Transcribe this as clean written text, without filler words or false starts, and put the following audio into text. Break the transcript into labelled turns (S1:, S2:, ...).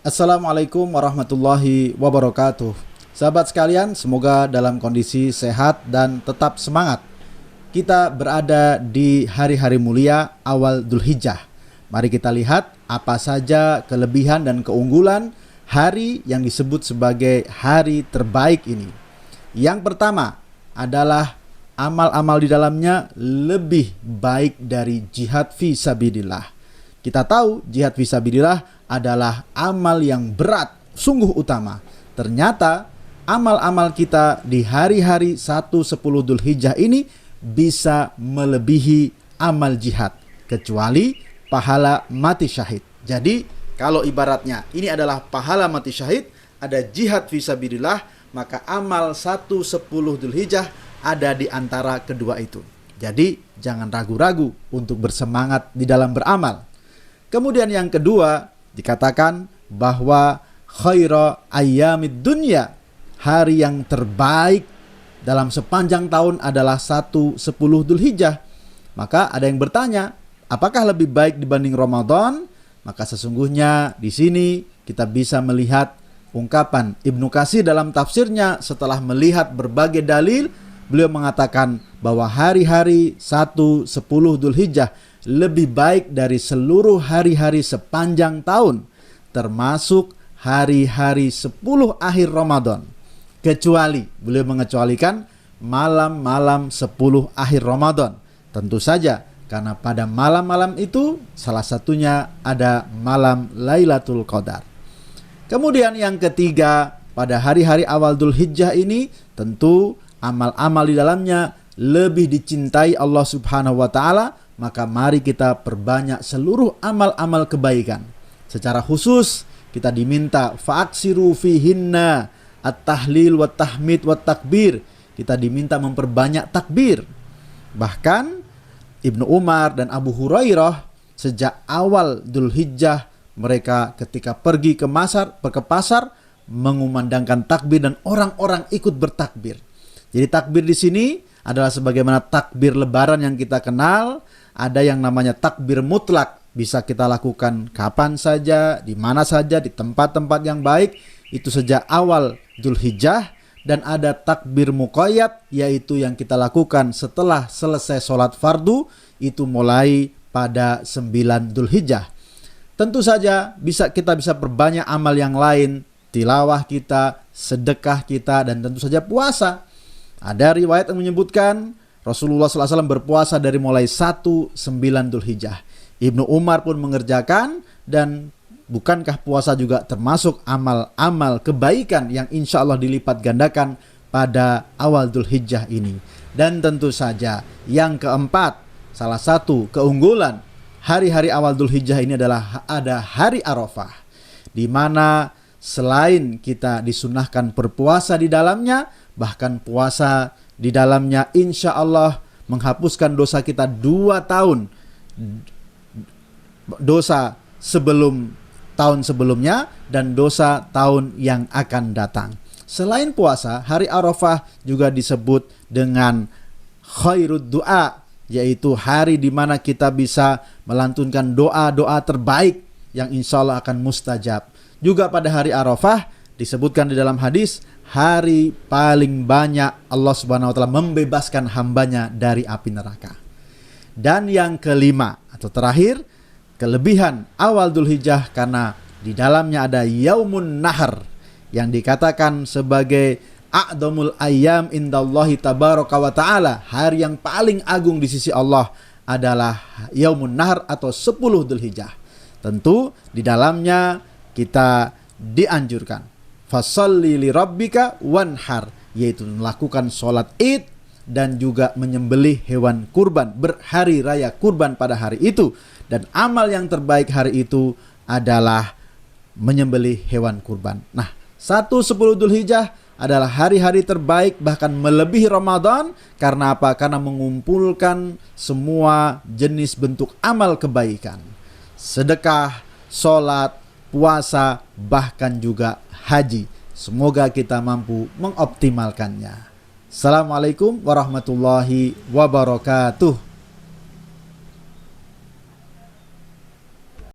S1: Assalamualaikum warahmatullahi wabarakatuh. Sahabat sekalian, semoga dalam kondisi sehat dan tetap semangat. Kita berada di hari-hari mulia awal Dzulhijjah. Mari kita lihat apa saja kelebihan dan keunggulan hari yang disebut sebagai hari terbaik ini. Yang pertama adalah amal-amal di dalamnya lebih baik dari jihad fi sabilillah. Kita tahu jihad fisabilillah adalah amal yang berat, sungguh utama. Ternyata amal-amal kita di hari-hari 1-10 Dzulhijjah ini bisa melebihi amal jihad, kecuali pahala mati syahid. Jadi kalau ibaratnya ini adalah pahala mati syahid, ada jihad fisabilillah, maka amal 1-10 Dzulhijjah ada di antara kedua itu. Jadi jangan ragu-ragu untuk bersemangat di dalam beramal. Kemudian yang kedua, dikatakan bahwa khaira ayyamid dunya, hari yang terbaik dalam sepanjang tahun adalah 1-10 Dzulhijjah. Maka ada yang bertanya, apakah lebih baik dibanding Ramadan? Maka sesungguhnya di sini kita bisa melihat ungkapan Ibnu Katsir dalam tafsirnya setelah melihat berbagai dalil. Beliau mengatakan bahwa hari-hari 1-10 Dzulhijjah lebih baik dari seluruh hari-hari sepanjang tahun, termasuk hari-hari 10 akhir Ramadan. Kecuali, beliau mengecualikan malam-malam 10 akhir Ramadan. Tentu saja, karena pada malam-malam itu salah satunya ada malam Lailatul Qadar. Kemudian yang ketiga, pada hari-hari awal Dzulhijjah ini tentu amal-amal di dalamnya lebih dicintai Allah Subhanahu wa taala. Maka mari kita perbanyak seluruh amal-amal kebaikan. Secara khusus kita diminta fa'aksiru fihinna at-tahlil wa tahmid wa takbir. Kita diminta memperbanyak takbir. Bahkan Ibnu Umar dan Abu Hurairah sejak awal Dzulhijjah mereka ketika pergi ke pasar mengumandangkan takbir dan orang-orang ikut bertakbir. Jadi takbir di sini adalah sebagaimana takbir lebaran yang kita kenal. Ada yang namanya takbir mutlak, bisa kita lakukan kapan saja, di mana saja, di tempat-tempat yang baik, itu sejak awal Dzulhijjah. Dan ada takbir muqayyad, yaitu yang kita lakukan setelah selesai sholat fardu, itu mulai pada 9 Dzulhijjah. Tentu saja kita bisa perbanyak amal yang lain, tilawah kita, sedekah kita, dan tentu saja puasa. Ada riwayat yang menyebutkan Rasulullah SAW berpuasa dari mulai 1-9 Dzulhijjah. Ibnu Umar pun mengerjakan, dan bukankah puasa juga termasuk amal-amal kebaikan yang insya Allah dilipat gandakan pada awal Dzulhijjah ini. Dan tentu saja yang keempat, salah satu keunggulan hari-hari awal Dzulhijjah ini adalah ada hari Arafah, di mana selain kita disunahkan berpuasa di dalamnya, bahkan puasa di dalamnya insya Allah menghapuskan dosa kita 2 tahun dosa sebelum tahun sebelumnya dan dosa tahun yang akan datang. Selain puasa, hari Arafah juga disebut dengan khairud du'a, yaitu hari di mana kita bisa melantunkan doa-doa terbaik yang insya Allah akan mustajab. Juga pada hari Arafah disebutkan di dalam hadis, hari paling banyak Allah Subhanahu wa taala membebaskan hambanya dari api neraka. Dan yang kelima atau terakhir, kelebihan awal Dzulhijjah karena di dalamnya ada Yaumun Nahar yang dikatakan sebagai a'dhamul ayyam indallahi tabaraka wa taala, hari yang paling agung di sisi Allah adalah Yaumun Nahar atau 10 Dzulhijjah. Tentu di dalamnya kita dianjurkan fasalli li rabbika wanhar, yaitu melakukan sholat id dan juga menyembelih hewan kurban, berhari raya kurban pada hari itu. Dan amal yang terbaik hari itu adalah menyembelih hewan kurban. Nah, 1-10 Dzulhijjah adalah hari-hari terbaik, bahkan melebihi Ramadan. Karena apa? Karena mengumpulkan semua jenis bentuk amal kebaikan, sedekah, sholat, puasa, bahkan juga haji. Semoga kita mampu mengoptimalkannya. Assalamualaikum warahmatullahi wabarakatuh.